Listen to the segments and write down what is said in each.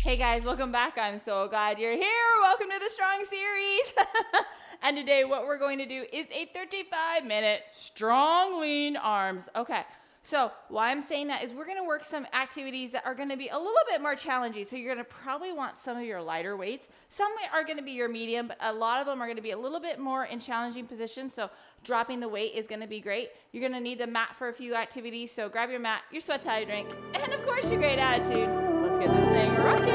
Hey guys, welcome back. I'm so glad you're here. Welcome to the Strong Series. And today what we're going to do is a 35-minute strong lean arms. Okay, so why I'm saying that is we're going to work some activities that are going to be a little bit more challenging. So you're going to probably want some of your lighter weights. Some are going to be your medium, but a lot of them are going to be a little bit more in challenging positions. So dropping the weight is going to be great. You're going to need the mat for a few activities. So grab your mat, your sweat towel, drink, and of course your great attitude. Let's get this thing rocking.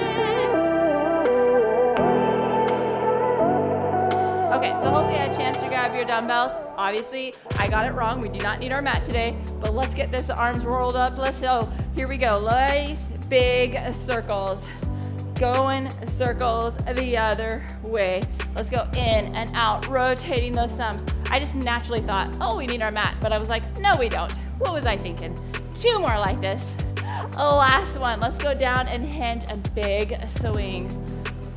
Okay, so hopefully you had a chance to grab your dumbbells. Obviously, I got it wrong. We do not need our mat today, but let's get this arms rolled up. Here we go. Nice big circles. Going circles the other way. Let's go in and out, rotating those thumbs. I just naturally thought, oh, we need our mat, but I was like, no, we don't. What was I thinking? 2 more like this. Last one. Let's go down and hinge and big swings.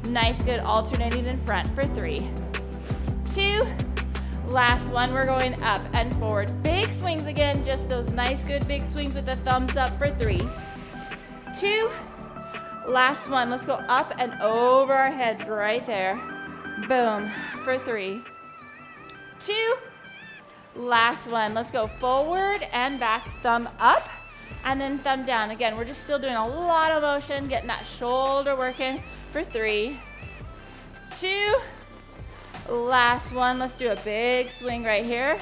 Nice, good, alternating in front for 3, 2. Last one, we're going up and forward. Big swings again, just those nice, good big swings with the thumbs up for 3, 2. Last one, let's go up and over our heads right there. Boom, for 3, 2. Last one, let's go forward and back, thumb up, and then thumb down. Again, we're just still doing a lot of motion, getting that shoulder working for 3, 2. Last one, let's do a big swing right here.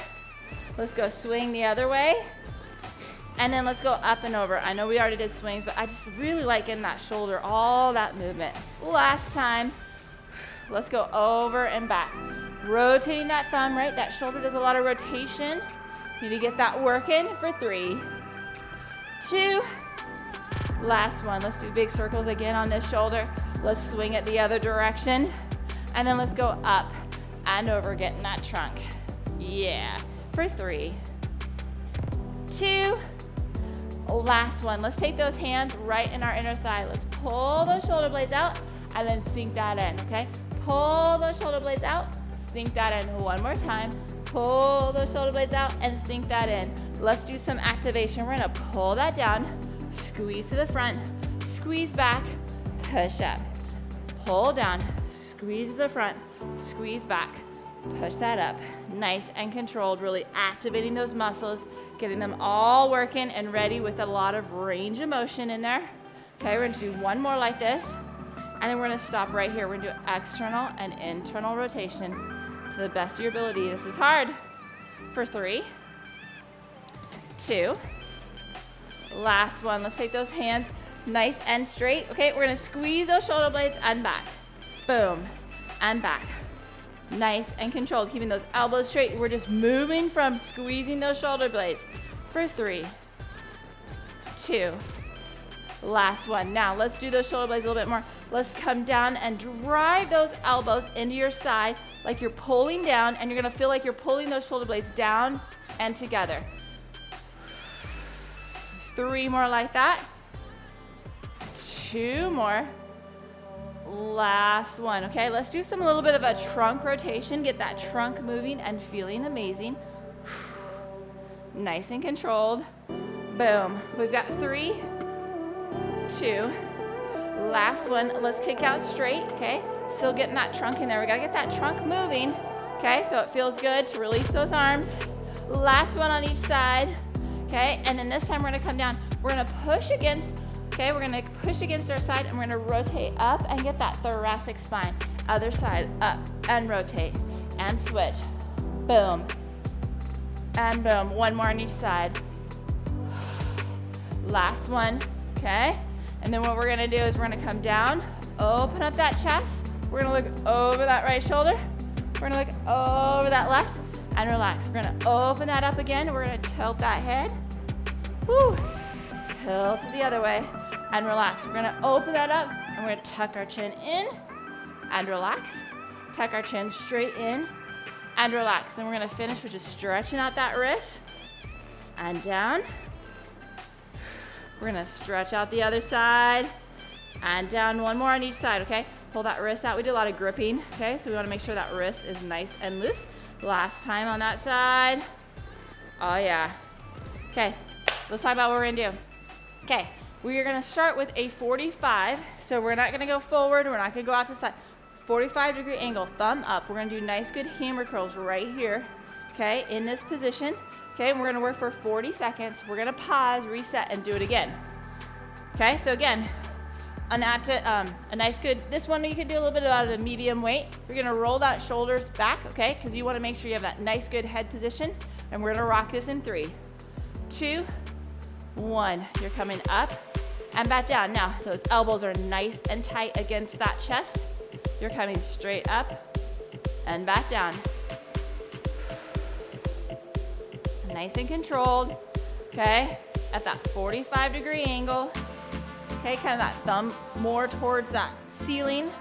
Let's go swing the other way. And then let's go up and over. I know we already did swings, but I just really like getting that shoulder, all that movement. Last time, let's go over and back. Rotating that thumb, right? That shoulder does a lot of rotation. You need to get that working for 3, 2. Last one, let's do big circles again on this shoulder. Let's swing it the other direction. And then let's go up and over, getting that trunk. Yeah, for 3, 2. Last one, let's take those hands right in our inner thigh. Let's pull those shoulder blades out and then sink that in, okay? Pull those shoulder blades out, sink that in. One more time. Pull those shoulder blades out and sink that in. Let's do some activation. We're gonna pull that down, squeeze to the front, squeeze back, push up. Pull down, squeeze to the front, squeeze back, push that up. Nice and controlled, really activating those muscles, getting them all working and ready with a lot of range of motion in there. Okay, we're gonna do one more like this, and then we're gonna stop right here. We're gonna do external and internal rotation to the best of your ability. This is hard. For 3, 2. Last one, let's take those hands nice and straight. Okay, we're gonna squeeze those shoulder blades and back. Boom, and back. Nice and controlled, keeping those elbows straight. We're just moving from squeezing those shoulder blades for 3, 2. Last one. Now let's do those shoulder blades a little bit more. Let's come down and drive those elbows into your side like you're pulling down, and you're gonna feel like you're pulling those shoulder blades down and together. 3 more like that. 2 more. Last one. Okay, let's do a little bit of a trunk rotation. Get that trunk moving and feeling amazing. Nice and controlled. Boom. We've got 3, 2. Last one. Let's kick out straight. Okay, still getting that trunk in there. We gotta get that trunk moving. Okay, so it feels good to release those arms. Last one on each side. Okay, and then this time we're gonna come down. We're gonna push against. Okay, we're gonna push against our side and we're gonna rotate up and get that thoracic spine. Other side, up and rotate and switch. Boom and boom. One more on each side. Last one, okay? And then what we're gonna do is we're gonna come down, open up that chest. We're gonna look over that right shoulder. We're gonna look over that left and relax. We're gonna open that up again. We're gonna tilt that head. Woo. Tilt to the other way. And relax. We're gonna open that up and we're gonna tuck our chin in and relax. Tuck our chin straight in and relax. Then we're gonna finish with just stretching out that wrist and down. We're gonna stretch out the other side and down. One more on each side, okay? Pull that wrist out. We do a lot of gripping, okay? So we wanna make sure that wrist is nice and loose. Last time on that side. Oh yeah. Okay, let's talk about what we're gonna do. Okay, We are gonna start with a 45. So we're not gonna go forward, we're not gonna go out to side. 45-degree angle, thumb up. We're gonna do nice, good hammer curls right here, okay, in this position. Okay, and we're gonna work for 40 seconds. We're gonna pause, reset, and do it again. Okay, so again, a nice, good, this one you can do a little bit out of a medium weight. We're gonna roll that shoulders back, okay, because you wanna make sure you have that nice, good head position. And we're gonna rock this in 3, 2, 1. You're coming up and back down. Now, those elbows are nice and tight against that chest. You're coming straight up and back down. Nice and controlled, okay? At that 45-degree angle. Okay, kind of that thumb more towards that ceiling.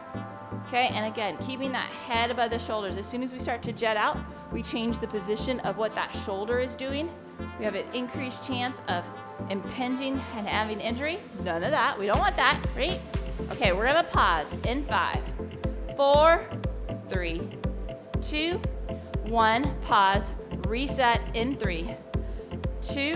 Okay, and again, keeping that head above the shoulders. As soon as we start to jet out, we change the position of what that shoulder is doing. We have an increased chance of impinging and having injury. None of that, we don't want that, right? Okay, we're gonna pause in 5, 4, 3, 2, 1, pause, reset in 3, 2,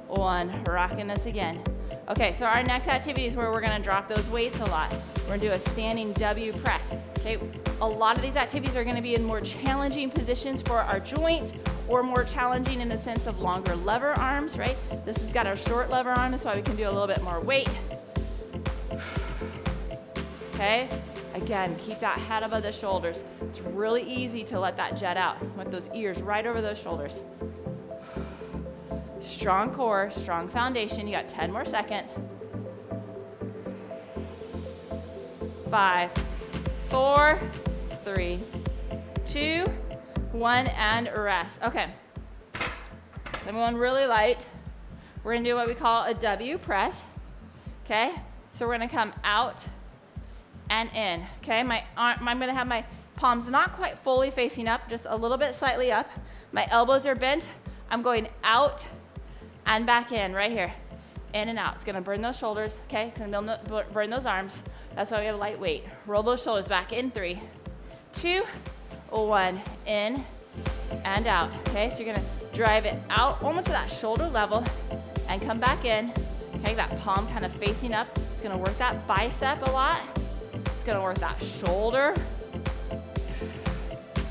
1, rocking this again. Okay, so our next activity is where we're gonna drop those weights a lot. We're gonna do a standing W press. Okay, a lot of these activities are gonna be in more challenging positions for our joint, or more challenging in the sense of longer lever arms, right? This has got our short lever arm, that's why we can do a little bit more weight. Okay, again, keep that head above the shoulders. It's really easy to let that jet out with those ears right over those shoulders. Strong core, strong foundation. You got 10 more seconds. 5, 4, 3, 2, 1, and rest. Okay, so I'm going really light. We're gonna do what we call a W press, okay? So we're gonna come out and in, okay? I'm gonna have my palms not quite fully facing up, just a little bit slightly up. My elbows are bent. I'm going out and back in, right here. In and out. It's gonna burn those shoulders, okay? It's gonna burn those arms. That's why we have light weight. Roll those shoulders back in 3, 2, 1, in and out, okay? So you're gonna drive it out almost to that shoulder level and come back in, okay? That palm kind of facing up. It's gonna work that bicep a lot. It's gonna work that shoulder.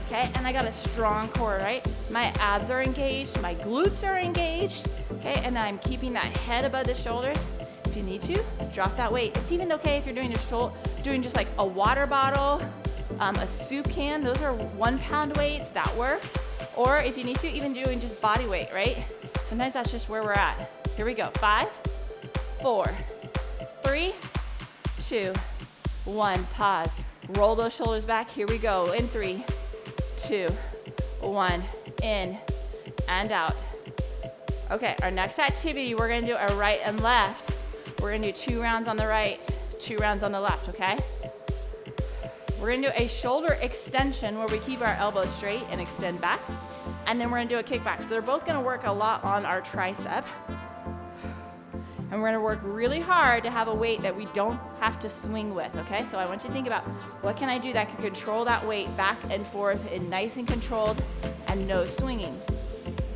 Okay, and I got a strong core, right? My abs are engaged, my glutes are engaged, okay? And I'm keeping that head above the shoulders. If you need to, drop that weight. It's even okay if you're doing just like a water bottle, a soup can. Those are 1 pound weights, that works. Or if you need to, even doing just body weight, right? Sometimes that's just where we're at. Here we go, 5, 4, 3, 2, 1, pause. Roll those shoulders back, here we go, in 3, 2, 1, in and out. Okay, our next activity, we're gonna do a right and left. We're gonna do 2 rounds on the right, 2 rounds on the left, okay? We're gonna do a shoulder extension where we keep our elbows straight and extend back. And then we're gonna do a kickback. So they're both gonna work a lot on our tricep. And we're gonna work really hard to have a weight that we don't have to swing with, okay? So I want you to think about, what can I do that can control that weight back and forth in nice and controlled and no swinging?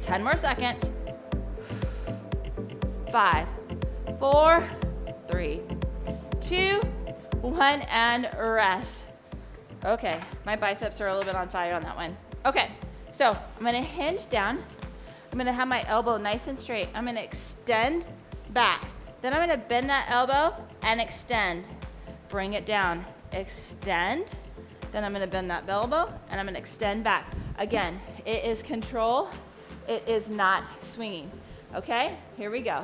10 more seconds. 5, 4, 3, 2, 1, and rest. Okay, my biceps are a little bit on fire on that one. Okay, so I'm gonna hinge down. I'm gonna have my elbow nice and straight. I'm gonna extend back. Then I'm gonna bend that elbow and extend. Bring it down, extend. Then I'm gonna bend that elbow and I'm gonna extend back. Again, it is control. It is not swinging. Okay, here we go.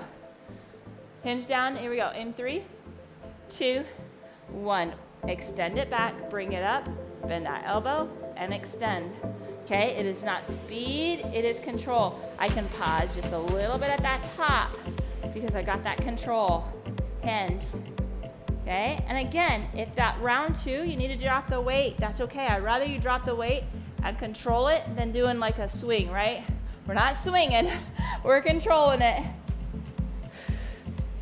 Hinge down, here we go. In 3, 2, 1. Extend it back, bring it up, bend that elbow, and extend. Okay, it is not speed, it is control. I can pause just a little bit at that top because I got that control. Hinge. Okay, and again, if that round 2, you need to drop the weight, that's okay. I'd rather you drop the weight and control it than doing like a swing, right? We're not swinging, we're controlling it.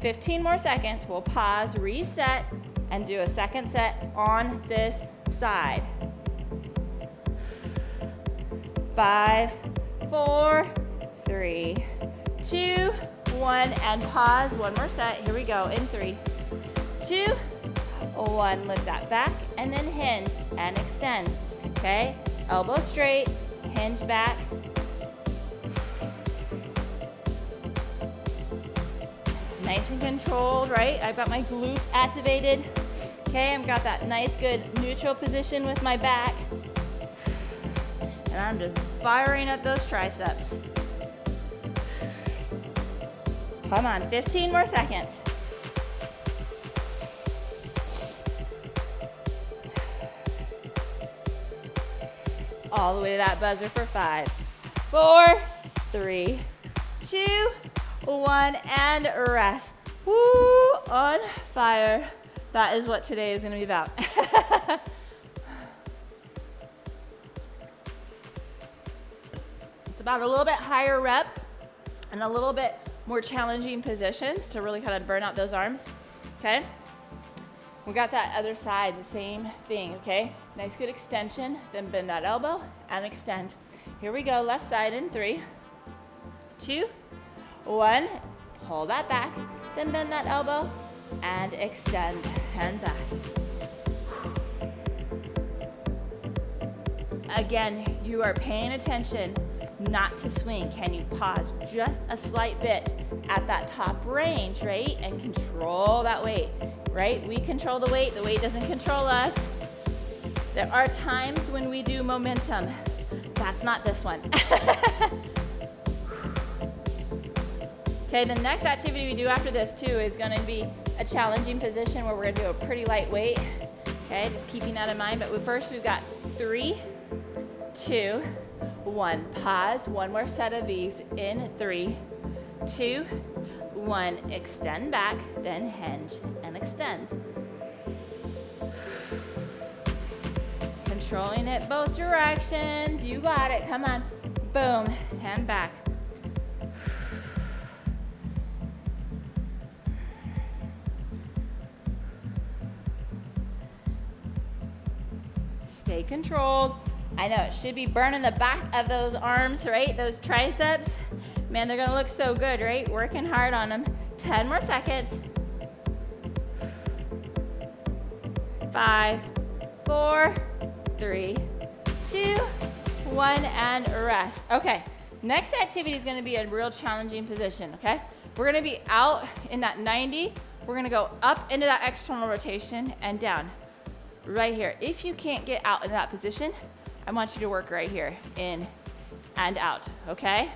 15 more seconds, we'll pause, reset, and do a second set on this side. 5, 4, 3, 2, 1, and pause. One more set. Here we go. In 3, 2, 1. Lift that back, and then hinge and extend. Okay? Elbow straight, hinge back. Nice and controlled, right? I've got my glutes activated. Okay, I've got that nice, good neutral position with my back. And I'm just firing up those triceps. Come on, 15 more seconds. All the way to that buzzer for 5, 4, 3, 2, 1, and rest. Woo, on fire. That is what today is gonna be about. It's about a little bit higher rep and a little bit more challenging positions to really kind of burn out those arms, okay? We got that other side, the same thing, okay? Nice good extension, then bend that elbow and extend. Here we go, left side in 3, 2, 1. Pull that back, then bend that elbow and extend, and back. Again, you are paying attention not to swing. Can you pause just a slight bit at that top range, right? And control that weight, right? We control the weight doesn't control us. There are times when we do momentum. That's not this one. Okay, the next activity we do after this too is gonna be a challenging position where we're gonna do a pretty light weight. Okay, just keeping that in mind. But first we've got 3, 2, 1. Pause, one more set of these in 3, 2, 1. Extend back, then hinge and extend. Controlling it both directions. You got it, come on. Boom, hand back. Stay controlled. I know it should be burning the back of those arms, right? Those triceps. Man, they're gonna look so good, right? Working hard on them. 10 more seconds. 5, 4, 3, 2, 1, and rest. Okay, next activity is gonna be a real challenging position, okay? We're gonna be out in that 90. We're gonna go up into that external rotation and down. Right here. If you can't get out in that position, I want you to work right here, in and out, okay?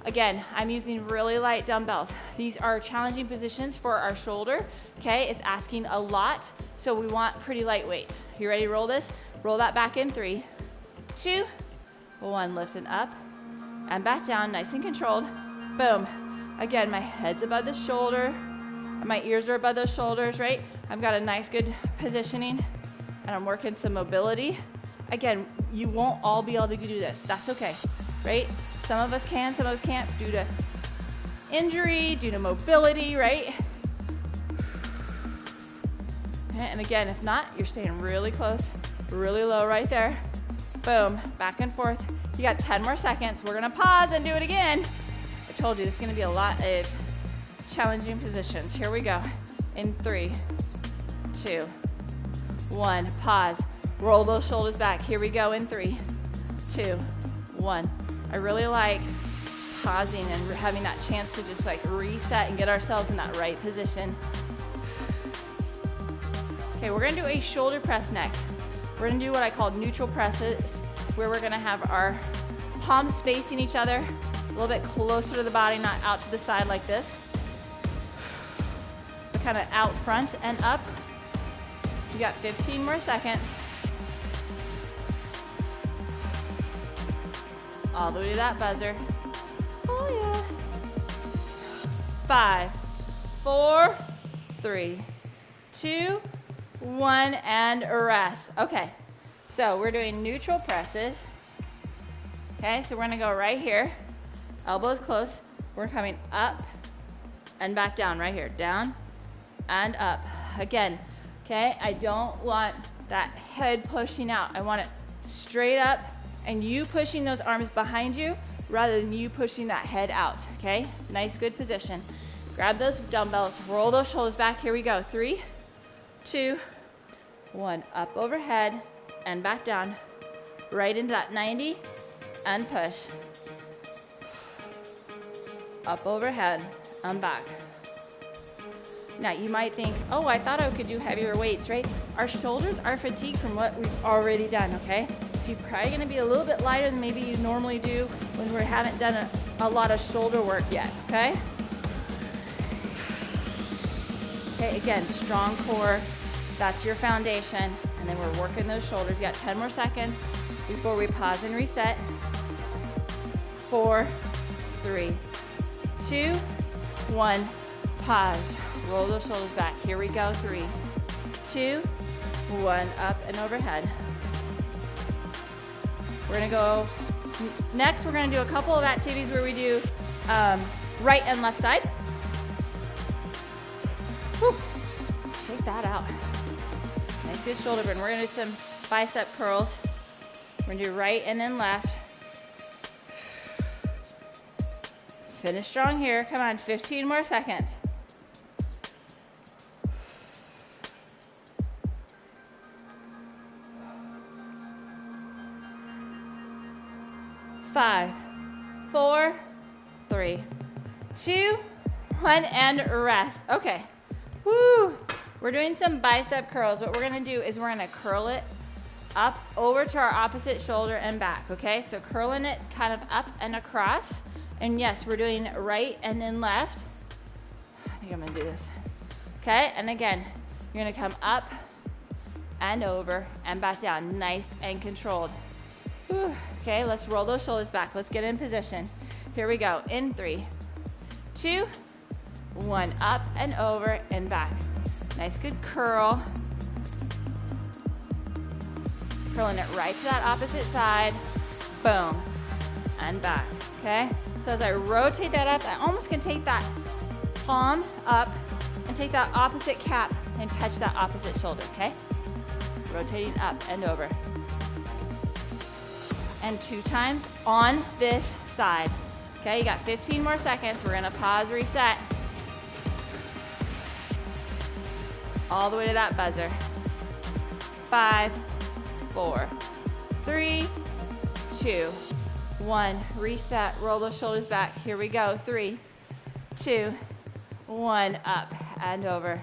Again, I'm using really light dumbbells. These are challenging positions for our shoulder, okay? It's asking a lot, so we want pretty lightweight. You ready to roll this? Roll that back in 3, 2, 1. Lifting up and back down, nice and controlled. Boom. Again, my head's above the shoulder, my ears are above those shoulders, right? I've got a nice, good positioning, and I'm working some mobility. Again, you won't all be able to do this. That's okay, right? Some of us can, some of us can't, due to injury, due to mobility, right? Okay, and again, if not, you're staying really close, really low right there. Boom, back and forth. You got 10 more seconds. We're gonna pause and do it again. I told you, this is gonna be a lot of challenging positions. Here we go. In 3, 2, 1. Pause. Roll those shoulders back. Here we go in 3, 2, 1. I really like pausing and having that chance to just like reset and get ourselves in that right position. Okay, we're gonna do a shoulder press next. We're gonna do what I call neutral presses, where we're gonna have our palms facing each other, a little bit closer to the body, not out to the side like this. We're kind of out front and up. You got 15 more seconds. All the way to that buzzer. Oh yeah. 5, 4, 3, 2, 1, and rest. Okay, so we're doing neutral presses. Okay, so we're gonna go right here, elbows close. We're coming up and back down right here, down and up. Again, okay, I don't want that head pushing out. I want it straight up and you pushing those arms behind you, rather than you pushing that head out, okay? Nice, good position. Grab those dumbbells, roll those shoulders back. Here we go. 3, 2, 1. Up overhead and back down. Right into that 90 and push. Up overhead and back. Now you might think, oh, I thought I could do heavier weights, right? Our shoulders are fatigued from what we've already done, okay? So you're probably gonna be a little bit lighter than maybe you normally do when we haven't done a lot of shoulder work yet, okay? Okay, again, strong core, that's your foundation, and then we're working those shoulders. You got 10 more seconds before we pause and reset. 4, 3, 2, 1, pause. Roll those shoulders back. Here we go. 3, 2, 1, up and overhead. We're gonna go, next we're gonna do a couple of activities where we do right and left side. Whew. Shake that out. Nice good shoulder burn. We're gonna do some bicep curls. We're gonna do right and then left. Finish strong here. Come on, 15 more seconds. 5, 4, 3, 2, 1, and rest. Okay. Woo! We're doing some bicep curls. What we're gonna do is we're gonna curl it up over to our opposite shoulder and back, okay? So curling it kind of up and across. And yes, we're doing right and then left. I think I'm gonna do this. Okay, and again, you're gonna come up and over and back down, nice and controlled. Whew. Okay, let's roll those shoulders back. Let's get in position. Here we go. In 3, 2, 1, up and over and back. Nice, good curl. Curling it right to that opposite side. Boom. And back. Okay? So as I rotate that up, I almost can take that palm up and take that opposite cap and touch that opposite shoulder, okay? Rotating up and over. And 2 times on this side. Okay, you got 15 more seconds. We're gonna pause, reset. All the way to that buzzer. 5, 4, 3, 2, 1. Reset, roll those shoulders back. Here we go. 3, 2, 1, up and over.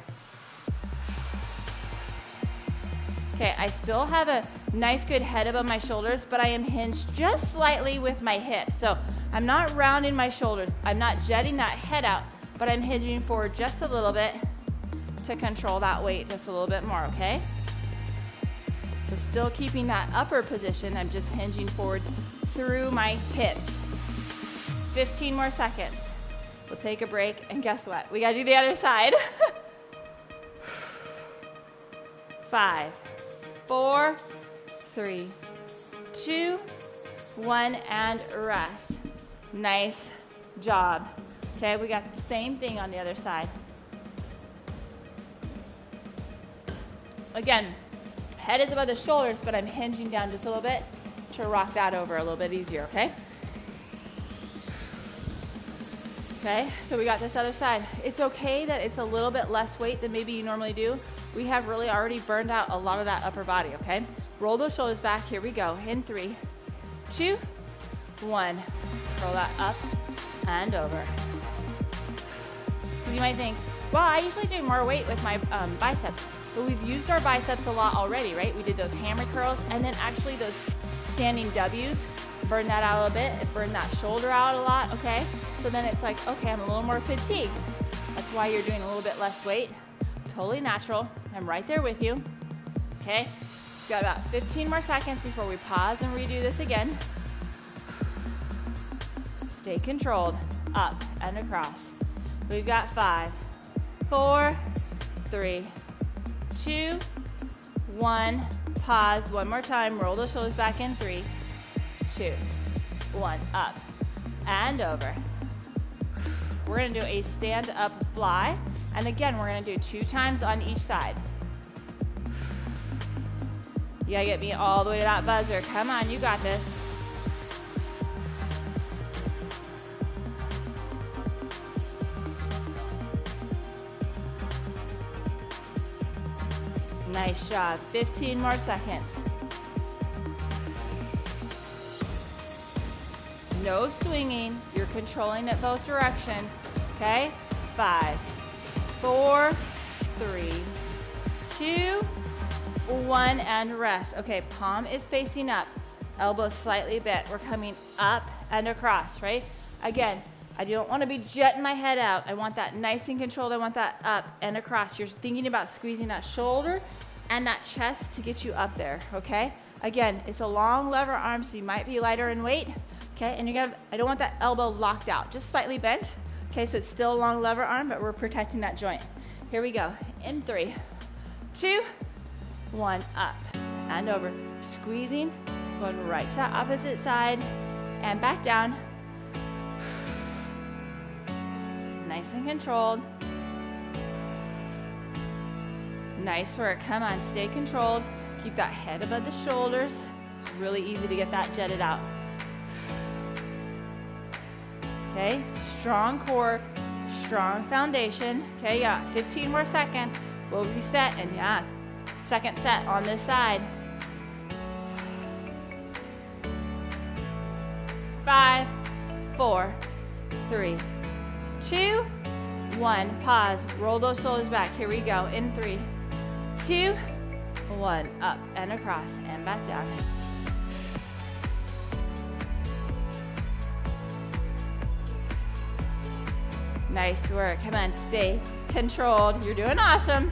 Okay, I still have a nice good head above my shoulders, but I am hinged just slightly with my hips. So I'm not rounding my shoulders. I'm not jetting that head out, but I'm hinging forward just a little bit to control that weight just a little bit more, okay? So still keeping that upper position, I'm just hinging forward through my hips. 15 more seconds. We'll take a break, and guess what? We gotta do the other side. 5, 4, 3, 2, 1, and rest. Nice job. Okay, we got the same thing on the other side. Again, head is above the shoulders, but I'm hinging down just a little bit to rock that over a little bit easier, okay? Okay, so we got this other side. It's okay that it's a little bit less weight than maybe you normally do. We have really already burned out a lot of that upper body, okay? Roll those shoulders back. Here we go. In 3, 2, 1. Roll that up and over. You might think, well, I usually do more weight with my biceps, but we've used our biceps a lot already, right? We did those hammer curls, and then actually those standing W's. Burn that out a little bit. It burned that shoulder out a lot, okay? So then it's like, okay, I'm a little more fatigued. That's why you're doing a little bit less weight. Totally natural. I'm right there with you. Okay? We've got about 15 more seconds before we pause and redo this again. Stay controlled. Up and across. We've got 5, 4, 3, 2, 1. Pause. One more time. Roll those shoulders back in. 3, 2, 1. Up and over. We're gonna do a stand-up fly. And again, we're gonna do 2 times on each side. You gotta get me all the way to that buzzer. Come on, you got this. Nice job. 15 more seconds. No swinging. You're controlling it both directions. Okay? 5, 4, 3, 2, 1, and rest. Okay, palm is facing up. Elbow slightly bent. We're coming up and across, right? Again, I don't want to be jetting my head out. I want that nice and controlled. I want that up and across. You're thinking about squeezing that shoulder and that chest to get you up there, okay? Again, it's a long lever arm, so you might be lighter in weight, okay? And I don't want that elbow locked out, just slightly bent, okay? So it's still a long lever arm, but we're protecting that joint. Here we go. In 3, 2, 1, up and over. Squeezing, going right to that opposite side and back down. Nice and controlled. Nice work. Come on, stay controlled. Keep that head above the shoulders. It's really easy to get that jetted out. Okay, strong core, strong foundation. Okay, yeah, 15 more seconds. We'll reset, and yeah, second set on this side. 5, 4, 3, 2, 1. Pause. Roll those shoulders back. Here we go. In 3, 2, 1. Up and across and back down. Nice work. Come on, stay controlled. You're doing awesome.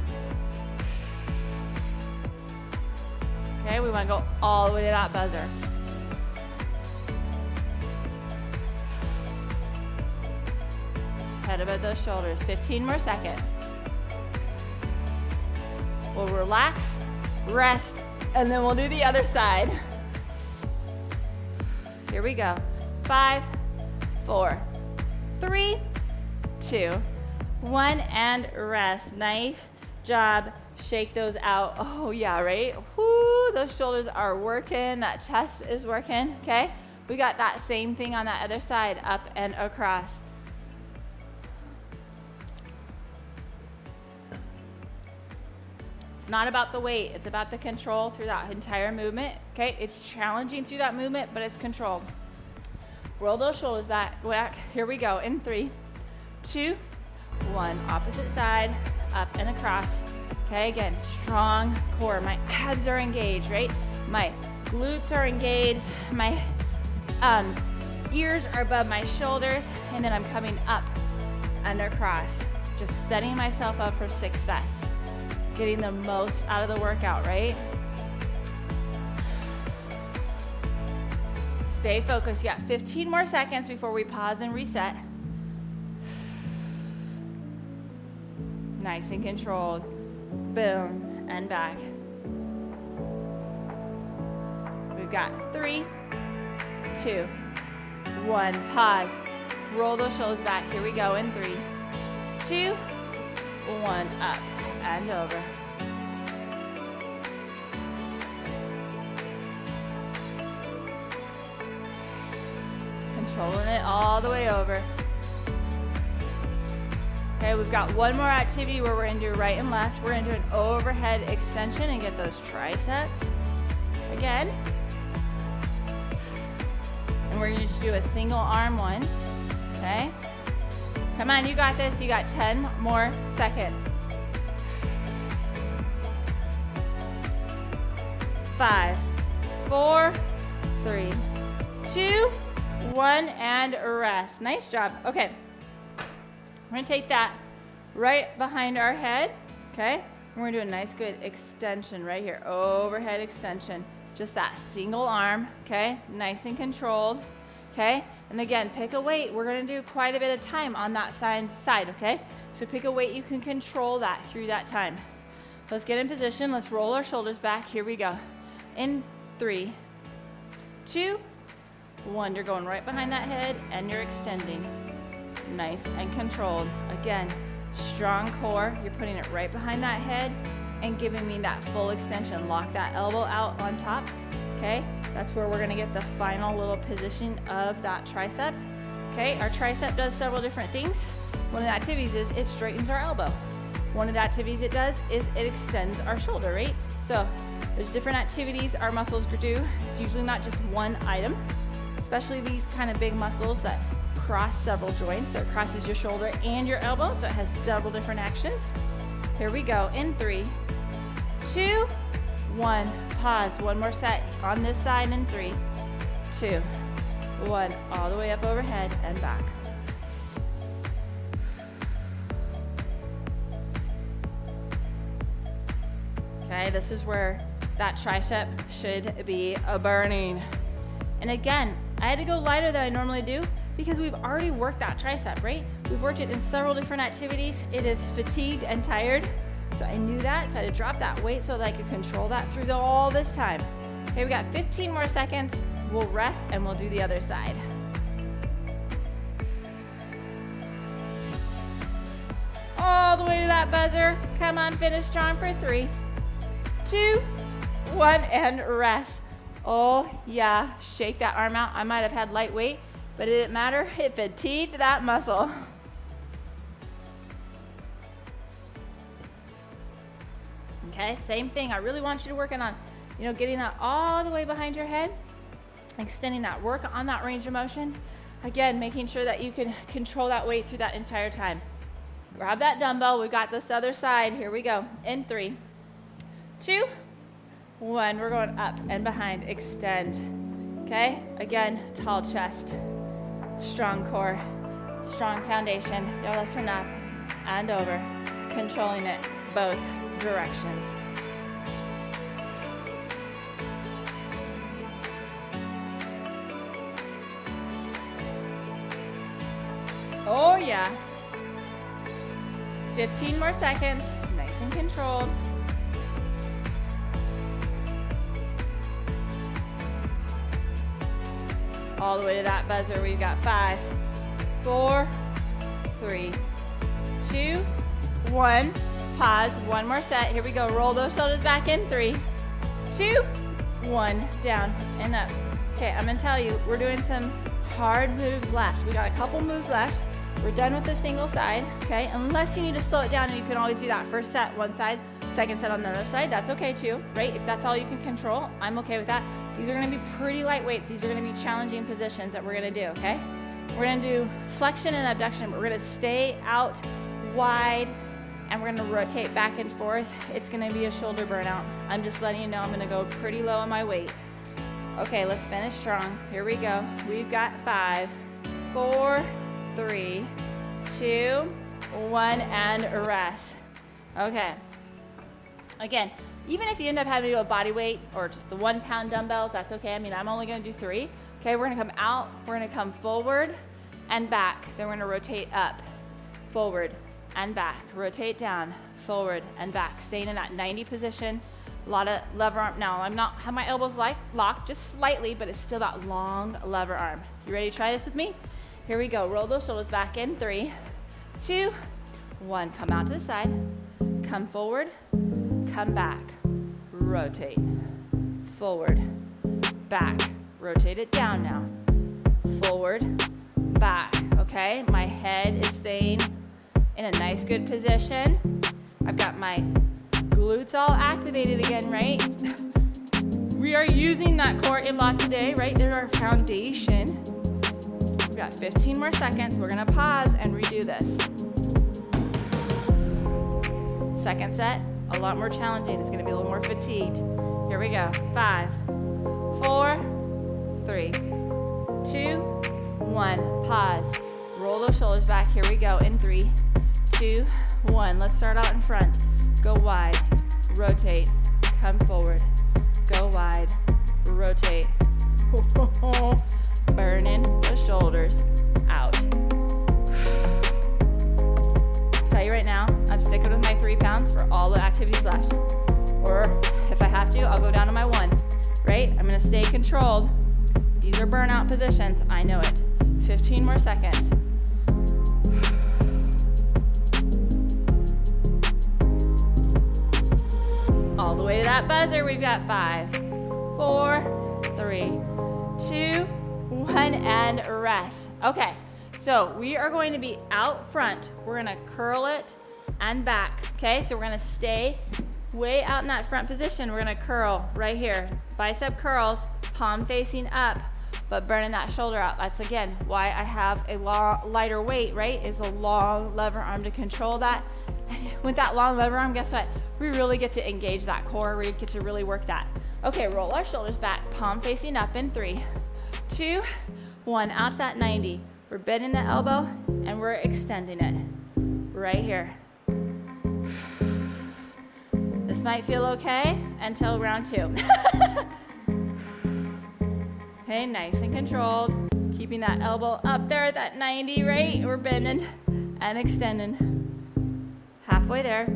Okay, we want to go all the way to that buzzer. Head above those shoulders. 15 more seconds. We'll relax, rest, and then we'll do the other side. Here we go. 5, 4, 3, 2, 1, and rest. Nice job. Shake those out. Oh yeah, right? Whoo, those shoulders are working. That chest is working, okay? We got that same thing on that other side, up and across. It's not about the weight, it's about the control through that entire movement, okay? It's challenging through that movement, but it's controlled. Roll those shoulders back. Here we go. In 3, 2, 1. Opposite side, up and across. Okay, again, strong core. My abs are engaged, right? My glutes are engaged. My ears are above my shoulders, and then I'm coming up and across. Just setting myself up for success. Getting the most out of the workout, right? Stay focused. You got 15 more seconds before we pause and reset. Nice and controlled. Boom, and back. We've got 3, 2, 1. Pause. Roll those shoulders back. Here we go. In 3, 2, 1. Up and over. Controlling it all the way over. Okay, we've got one more activity where we're gonna do right and left. We're gonna do an overhead extension and get those triceps. Again. And we're gonna just do a single arm one, okay? Come on, you got this. You got 10 more seconds. 5, 4, 3, 2, 1, and rest. Nice job. Okay. We're gonna take that right behind our head, okay? We're gonna do a nice good extension right here, overhead extension. Just that single arm, okay? Nice and controlled, okay? And again, pick a weight. We're gonna do quite a bit of time on that side, okay? So pick a weight you can control that through that time. Let's get in position. Let's roll our shoulders back. Here we go. In 3, 2, 1. You're going right behind that head and you're extending. Nice and controlled. Again, strong core. You're putting it right behind that head and giving me that full extension. Lock that elbow out on top, okay? That's where we're gonna get the final little position of that tricep, okay? Our tricep does several different things. One of the activities is it straightens our elbow, one of the activities it does is it extends our shoulder, right? So there's different activities our muscles do. It's usually not just one item, especially these kind of big muscles that cross several joints. So it crosses your shoulder and your elbow, so it has several different actions. Here we go, in 3, 2, 1, pause, one more set on this side in 3, 2, 1, all the way up overhead and back. Okay, this is where that tricep should be burning. And again, I had to go lighter than I normally do because we've already worked that tricep, right? We've worked it in several different activities. It is fatigued and tired. So I knew that, so I had to drop that weight so that I could control that through all this time. Okay, we got 15 more seconds. We'll rest and we'll do the other side. All the way to that buzzer. Come on, finish strong for 3, 2, 1, and rest. Oh yeah, shake that arm out. I might have had light weight, but it didn't matter. It fatigued that muscle. Okay, same thing. I really want you to work on, getting that all the way behind your head, extending that work on that range of motion. Again, making sure that you can control that weight through that entire time. Grab that dumbbell. We've got this other side. Here we go. In 3, 2, 1. We're going up and behind. Extend. Okay? Again, tall chest, strong core, strong foundation. You're lifting up and over, controlling it both directions. Oh yeah. 15 more seconds, nice and controlled. All the way to that buzzer. We've got 5, 4, 3, 2, 1. Pause, one more set. Here we go. Roll those shoulders back in 3, 2, 1. Down and up. Okay, I'm gonna tell you, we're doing some hard moves left. We got a couple moves left. We're done with the single side, okay? Unless you need to slow it down, and you can always do that. First set, one side, second set on the other side. That's okay too, right? If that's all you can control, I'm okay with that. These are gonna be pretty light weights. These are gonna be challenging positions that we're gonna do, okay? We're gonna do flexion and abduction, but we're gonna stay out wide, and we're gonna rotate back and forth. It's gonna be a shoulder burnout. I'm just letting you know I'm gonna go pretty low on my weight. Okay, let's finish strong. Here we go. We've got 5, 4, 3, 2, 1, and rest. Okay. Again, even if you end up having to go body weight or just the 1 pound dumbbells, that's okay. I mean, I'm only gonna do 3. Okay, we're gonna come out, we're gonna come forward and back. Then we're gonna rotate up, forward and back. Rotate down, forward and back. Staying in that 90 position. A lot of lever arm. Now, I'm not have my elbows locked, just slightly, but it's still that long lever arm. You ready to try this with me? Here we go. Roll those shoulders back in 3, 2, 1. Come out to the side. Come forward. Come back. Rotate. Forward. Back. Rotate it down now. Forward. Back. Okay? My head is staying in a nice, good position. I've got my glutes all activated again, right? We are using that core a lot today, right? They're our foundation. We've got 15 more seconds. We're gonna pause and redo this. Second set, a lot more challenging. It's gonna be a little more fatigued. Here we go. 5, 4, 3, 2, 1. Pause. Roll those shoulders back. Here we go. In 3, 2, 1. Let's start out in front. Go wide. Rotate. Come forward. Go wide. Rotate. Burning the shoulders out. Tell you right now, I'm sticking with my 3 pounds for all the activities left. Or if I have to, I'll go down to my 1, right? I'm gonna stay controlled. These are burnout positions, I know it. 15 more seconds. All the way to that buzzer, we've got 5, 4, 3, 2, 1, and rest. Okay, so we are going to be out front. We're gonna curl it and back, Okay, so we're gonna stay way out in that front position. We're gonna curl right here. Bicep curls, palm facing up, but burning that shoulder out. That's again why I have a lighter weight, right? It's a long lever arm to control that. And with that long lever arm, guess what? We really get to engage that core. We get to really work that. Okay, roll our shoulders back, palm facing up in 3, 2, 1, out to that 90. We're bending the elbow and we're extending it right here. This might feel okay until round 2. Okay, nice and controlled. Keeping that elbow up there at that 90, right? We're bending and extending. Halfway there.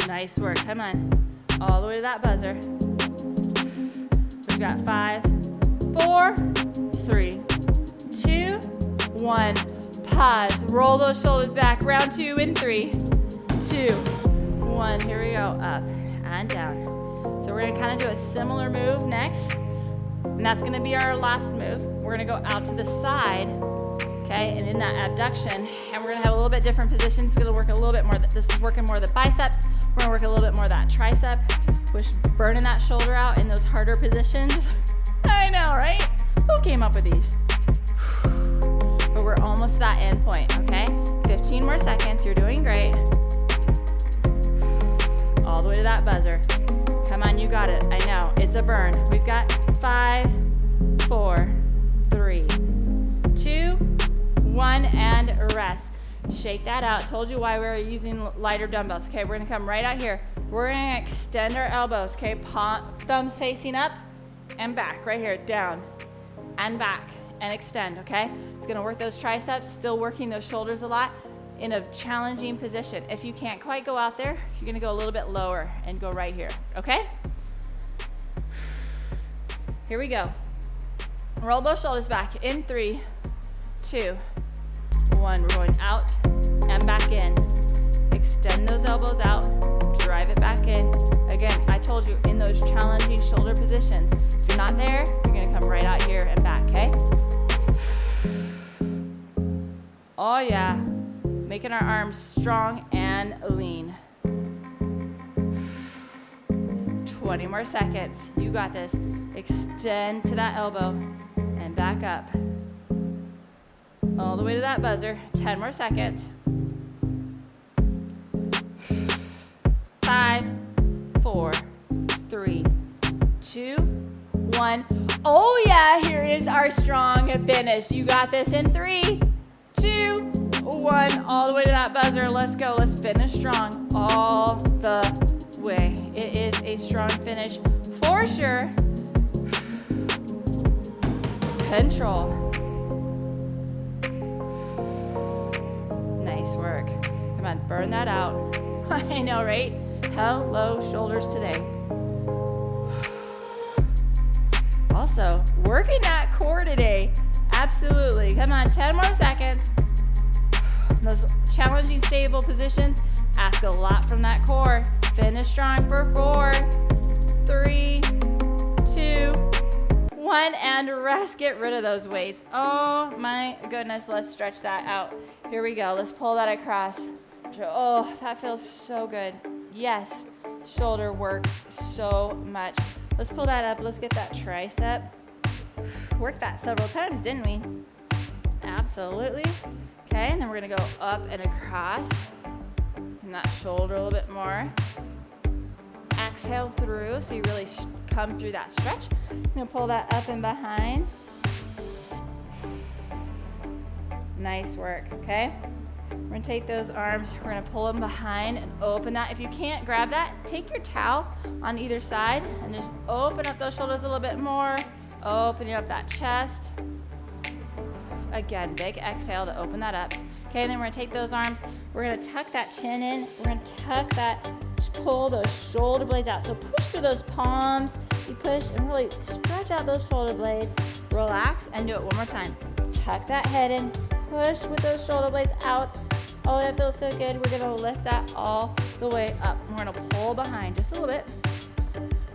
Nice work, come on. All the way to that buzzer. We've got 5, 4, 3, 2, 1. Pause, roll those shoulders back. Round 2 in 3, 2, 1. Here we go, up and down. So we're gonna kind of do a similar move next. And that's gonna be our last move. We're gonna go out to the side, okay, and in that abduction, and we're gonna have a little bit different positions. It's gonna work a little bit more, this is working more of the biceps. We're gonna work a little bit more of that tricep, which burning that shoulder out in those harder positions. I know, right? Who came up with these? But we're almost to that end point, okay? 15 more seconds, you're doing great. All the way to that buzzer. Come on, you got it, I know, it's a burn. We've got 5, 4, 3, 2, 1, and rest. Shake that out. Told you why we were using lighter dumbbells. Okay, we're gonna come right out here. We're gonna extend our elbows, okay? Thumbs facing up and back, right here, down and back and extend, okay? It's gonna work those triceps, still working those shoulders a lot in a challenging position. If you can't quite go out there, you're gonna go a little bit lower and go right here, okay? Here we go. Roll those shoulders back in 3, 2, 1. We're going out and back in. Extend those elbows out, drive it back in. Again, I told you in those challenging shoulder positions, if you're not there, you're gonna come right out here and back, okay? Oh yeah, making our arms strong and lean. 20 more seconds, you got this. Extend to that elbow and back up. All the way to that buzzer, 10 more seconds. 5, 4, 3, 2, 1. Oh yeah, here is our strong finish. You got this in 3, 2, 1. All the way to that buzzer. Let's go. Let's finish strong all the way. It is a strong finish for sure. Control. Nice work. Come on, burn that out. I know, right? Hello, shoulders today. Also, working that core today. Absolutely. Come on, 10 more seconds. Those challenging, stable positions ask a lot from that core. Finish strong for 4, 3, 2, 1, and rest. Get rid of those weights. Oh my goodness, let's stretch that out. Here we go. Let's pull that across. Oh, that feels so good. Yes, shoulder work so much. Let's pull that up. Let's get that tricep. Worked that several times, didn't we? Absolutely. Okay, and then we're gonna go up and across. And that shoulder a little bit more. Exhale through, so you really come through that stretch. I'm gonna pull that up and behind. Nice work, okay? We're gonna take those arms, we're gonna pull them behind and open that. If you can't grab that, take your towel on either side and just open up those shoulders a little bit more. Opening up that chest. Again, big exhale to open that up. Okay, and then we're gonna take those arms, we're gonna tuck that chin in, we're gonna tuck that, just pull those shoulder blades out. So push through those palms, you push and really stretch out those shoulder blades. Relax and do it one more time. Tuck that head in, push with those shoulder blades out. Oh, that feels so good. We're gonna lift that all the way up. We're gonna pull behind just a little bit.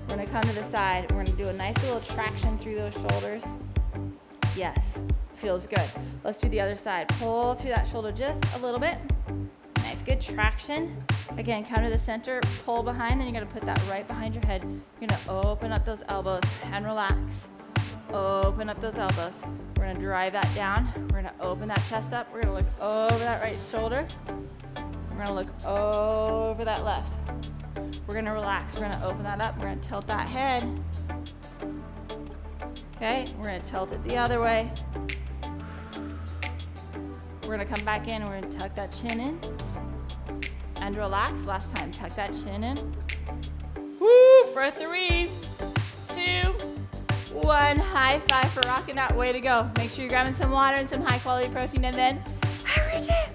We're gonna come to the side. We're gonna do a nice little traction through those shoulders. Yes, feels good. Let's do the other side. Pull through that shoulder just a little bit. Nice, good traction. Again, come to the center, pull behind, then you're gonna put that right behind your head. You're gonna open up those elbows and relax. Open up those elbows. We're gonna drive that down. We're gonna open that chest up. We're gonna look over that right shoulder. We're gonna look over that left. We're gonna relax. We're gonna open that up. We're gonna tilt that head. Okay, we're gonna tilt it the other way. We're gonna come back in and we're gonna tuck that chin in and relax. Last time, tuck that chin in. Woo, for 3, 2, 1. High five for rocking that. Way to go. Make sure you're grabbing some water and some high quality protein, and then have a great day.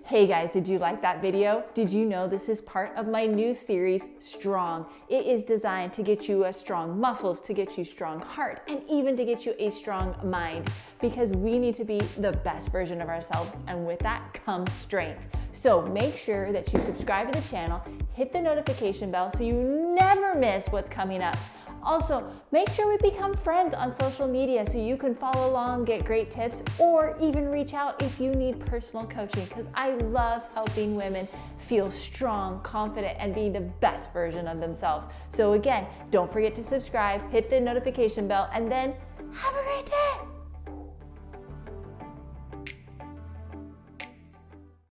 Hey guys, did you like that video? Did you know this is part of my new series, Strong? It is designed to get you strong muscles, to get you strong heart, and even to get you a strong mind, because we need to be the best version of ourselves, and with that comes strength. So make sure that you subscribe to the channel, hit the notification bell so you never miss what's coming up. Also, make sure we become friends on social media so you can follow along, get great tips, or even reach out if you need personal coaching, because I love helping women feel strong, confident, and be the best version of themselves. So again, don't forget to subscribe, hit the notification bell, and then have a great day.